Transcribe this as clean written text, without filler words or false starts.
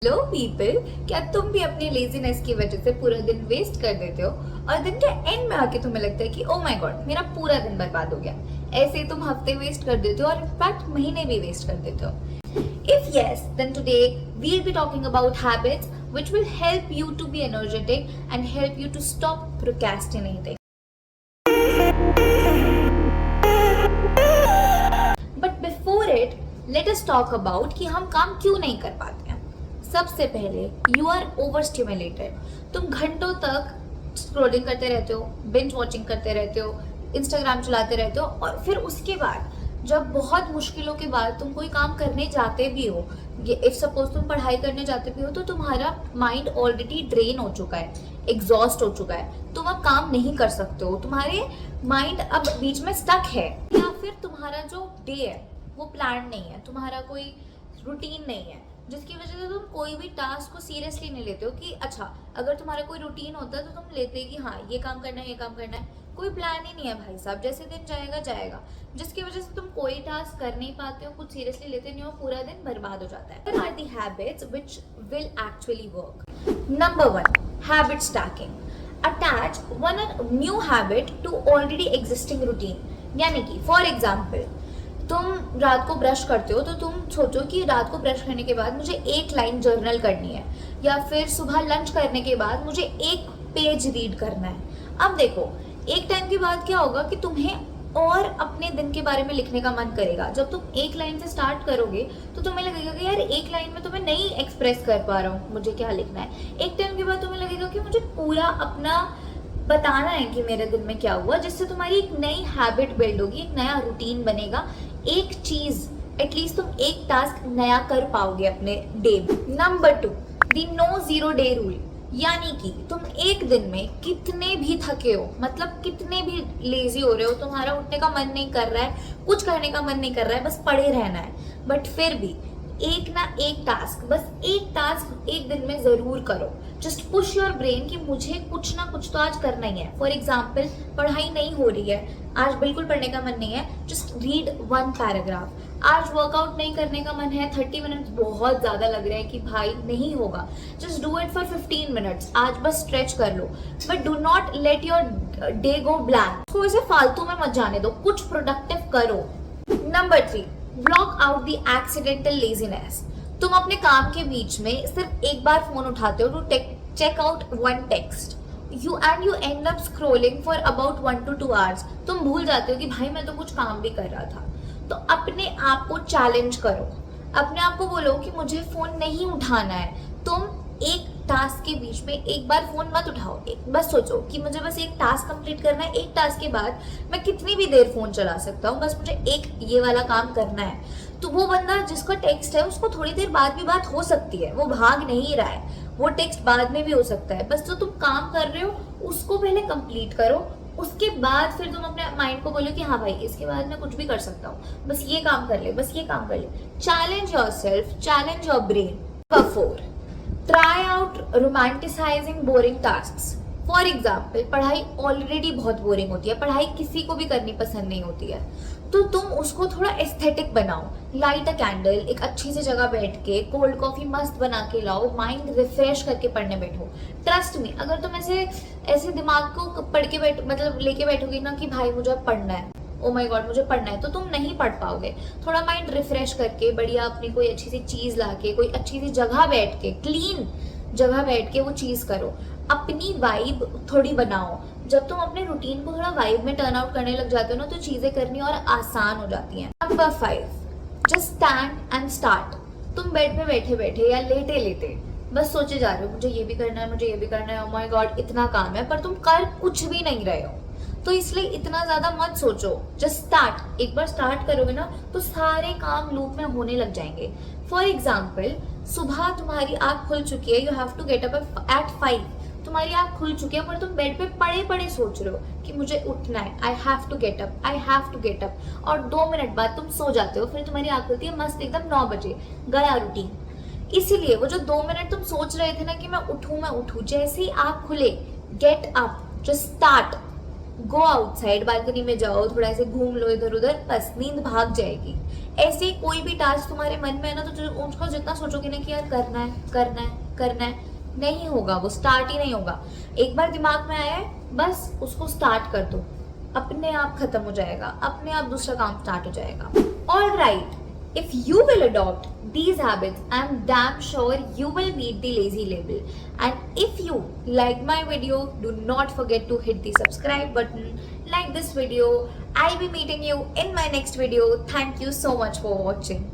Hello people, क्या तुम भी अपनी लेजीनेस की वजह से पूरा दिन वेस्ट कर देते हो और दिन के एंड में आके तुम्हें लगता है कि ओ माय गॉड मेरा पूरा दिन बर्बाद हो गया। ऐसे ही तुम हफ्ते वेस्ट कर देते हो और इनफैक्ट महीने भी वेस्ट कर देते हो। If yes, then today we'll be talking about habits which will help you to be energetic and help you to stop procrastinating. But before it, let us talk about कि हम काम क्यों नहीं कर पाते हैं। सबसे पहले यू आर ओवर स्टिमुलेटेड। तुम घंटों तक स्क्रॉलिंग करते रहते हो, बिंज वॉचिंग करते रहते हो, इंस्टाग्राम चलाते रहते हो और फिर उसके बाद जब बहुत मुश्किलों के बाद तुम कोई काम करने जाते भी हो, इफ सपोज तुम पढ़ाई करने जाते भी हो, तो तुम्हारा माइंड ऑलरेडी ड्रेन हो चुका है, एग्जॉस्ट हो चुका है, तुम अब काम नहीं कर सकते हो, तुम्हारे माइंड अब बीच में स्टक है, या फिर तुम्हारा जो डे है वो प्लान नहीं है, तुम्हारा कोई रूटीन नहीं है, जिसकी वजह से तुम कोई भी टास्क को सीरियसली नहीं लेते हो कि अच्छा अगर तुम्हारा कोई रूटीन होता तो तुम लेते कि हाँ ये काम करना है, ये काम करना है। कोई प्लान ही नहीं है भाई साहब, जैसे दिन जाएगा जाएगा, जिसकी वजह से तुम कोई टास्क कर नहीं पाते हो, कुछ सीरियसली लेते नहीं हो, पूरा दिन बर्बाद हो जाता है। What are the habits which will actually work? Number 1, habit stacking. Attach one new habit to already existing routine. यानी कि फॉर एग्जाम्पल तुम रात को ब्रश करते हो तो तुम सोचो कि रात को ब्रश करने के बाद मुझे एक लाइन जर्नल करनी है, या फिर सुबह लंच करने के बाद मुझे एक पेज रीड करना है। अब देखो एक टाइम के बाद क्या होगा कि तुम्हें और अपने दिन के बारे में लिखने का मन करेगा। जब तुम एक लाइन से स्टार्ट करोगे तो तुम्हें लगेगा कि यार एक लाइन में तो मैं नहीं एक्सप्रेस कर पा रहा हूँ मुझे क्या लिखना है। एक टाइम के बाद तुम्हें लगेगा कि मुझे पूरा अपना बताना है कि मेरे दिन में क्या हुआ, जिससे तुम्हारी एक नई हैबिट बिल्ड होगी, एक नया रूटीन बनेगा, एक चीज एटलीस्ट तुम एक टास्क नया कर पाओगे अपने डे में। नंबर 2, दी नो जीरो डे रूल। यानी कि तुम एक दिन में कितने भी थके हो, मतलब कितने भी लेजी हो रहे हो, तुम्हारा उठने का मन नहीं कर रहा है, कुछ करने का मन नहीं कर रहा है, बस पड़े रहना है, बट फिर भी एक ना एक टास्क, बस एक टास्क एक दिन में जरूर करो। जस्ट पुश योर ब्रेन कि मुझे कुछ ना कुछ तो आज करना ही है। फॉर एग्जाम्पल पढ़ाई नहीं हो रही है, आज बिल्कुल पढ़ने का मन नहीं है, जस्ट रीड 1 पैराग्राफ। आज वर्कआउट नहीं करने का मन है, 30 मिनट्स बहुत ज्यादा लग रहे हैं कि भाई नहीं होगा, just do it for 15 minutes. आज बस स्ट्रेच कर लो, but do not let your day go blank. तो इसे फालतू में मत जाने दो, कुछ प्रोडक्टिव करो। Number 3, block out the accidental laziness. तुम अपने काम के बीच में सिर्फ एक बार फोन उठाते हो to check out 1 text, you end up scrolling for about 1 to 2 hours। तुम भूल जाते हो कि भाई मैं तो कुछ काम भी कर रहा था। तो अपने आप को चैलेंज करो, अपने आप को बोलो कि मुझे फोन नहीं उठाना है। तुम एक टास्क के बीच में एक बार फोन मत उठाओ, बस सोचो कि मुझे बस एक टास्क कंप्लीट करना है, एक टास्क के बाद मैं कितनी भी देर फोन चला सकता हूँ, बस मुझे एक ये वाला काम करना है। तो वो बंदा जिसका टेक्स्ट है उसको थोड़ी देर बाद भी बात हो सकती है, वो भाग नहीं रहा है, वो टेक्स्ट बाद में भी हो सकता है, बस जो तुम काम कर रहे हो उसको पहले कंप्लीट करो, उसके बाद फिर तुम अपने माइंड को बोलो कि हाँ भाई इसके बाद मैं कुछ भी कर सकता हूँ, बस ये काम कर ले, बस ये काम कर ले। Challenge yourself, challenge your brain. Number 4, try out romanticising boring tasks. For example पढ़ाई ऑलरेडी बहुत बोरिंग होती है, पढ़ाई किसी को भी करनी पसंद नहीं होती है, तो तुम उसको थोड़ा एस्थेटिक बनाओ। लाइट अ कैंडल, एक अच्छी सी जगह बैठ के कोल्ड कॉफी मस्त बना के लाओ, माइंड रिफ्रेश करके पढ़ने बैठो। ट्रस्ट मी, अगर तुम ऐसे दिमाग को पढ़ के मतलब लेके बैठोगे ना कि भाई मुझे पढ़ना है, ओ माय गॉड मुझे पढ़ना है, तो तुम नहीं पढ़ पाओगे। थोड़ा माइंड रिफ्रेश करके बढ़िया अपनी कोई अच्छी सी चीज लाके, कोई अच्छी सी जगह बैठ के, क्लीन जगह बैठ के वो चीज करो, अपनी वाइब थोड़ी बनाओ। जब तुम अपने रूटीन को थोड़ा वाइब में टर्न आउट करने लग जाते हो ना, तो चीजें करनी और आसान हो जाती हैं। Number 5, just stand and start. तुम बेड पे बैठे बैठे या लेटे लेटे बस सोचे जा रहे हो मुझे ये भी करना है, मुझे ये भी करना है, ओह माय गॉड इतना काम है, पर तुम कर कुछ भी नहीं रहे हो। तो इसलिए इतना ज्यादा मत सोचो, जस्ट स्टार्ट। एक बार स्टार्ट करोगे ना तो सारे काम लूप में होने लग जाएंगे। फॉर एग्जाम्पल सुबह तुम्हारी आंख खुल चुकी है, you have to get up at 5, तुम्हारी आंख खुल चुकी है पर तुम बेड पे पड़े पड़े सोच रहे हो कि मुझे उठना है, I have to get up, I have to get up, और 2 मिनट बाद तुम सो जाते हो, फिर तुम्हारी आंख खुलती है मस्त एकदम 9 बजे, गया रूटीन। इसीलिए वो जो 2 मिनट तुम सोच रहे थे ना कि मैं उठूं, जैसे ही आंख खुले get up, just start. Go outside, balcony में जाओ, थोड़ा ऐसे घूम लो इधर उधर, बस नींद भाग जाएगी। ऐसे कोई भी टास्क तुम्हारे मन में है ना, तो उसको जितना सोचोगे ना कि यार करना है करना है करना है, नहीं होगा, वो स्टार्ट ही नहीं होगा। एक बार दिमाग में आया है, बस उसको स्टार्ट कर दो, अपने आप खत्म हो जाएगा, अपने आप दूसरा काम स्टार्ट हो जाएगा। All right, if you will adopt these habits, I'm damn sure you will meet the lazy label. And if you like my video, do not forget to hit the subscribe button, like this video. I'll be meeting you in my next video. Thank you so much for watching.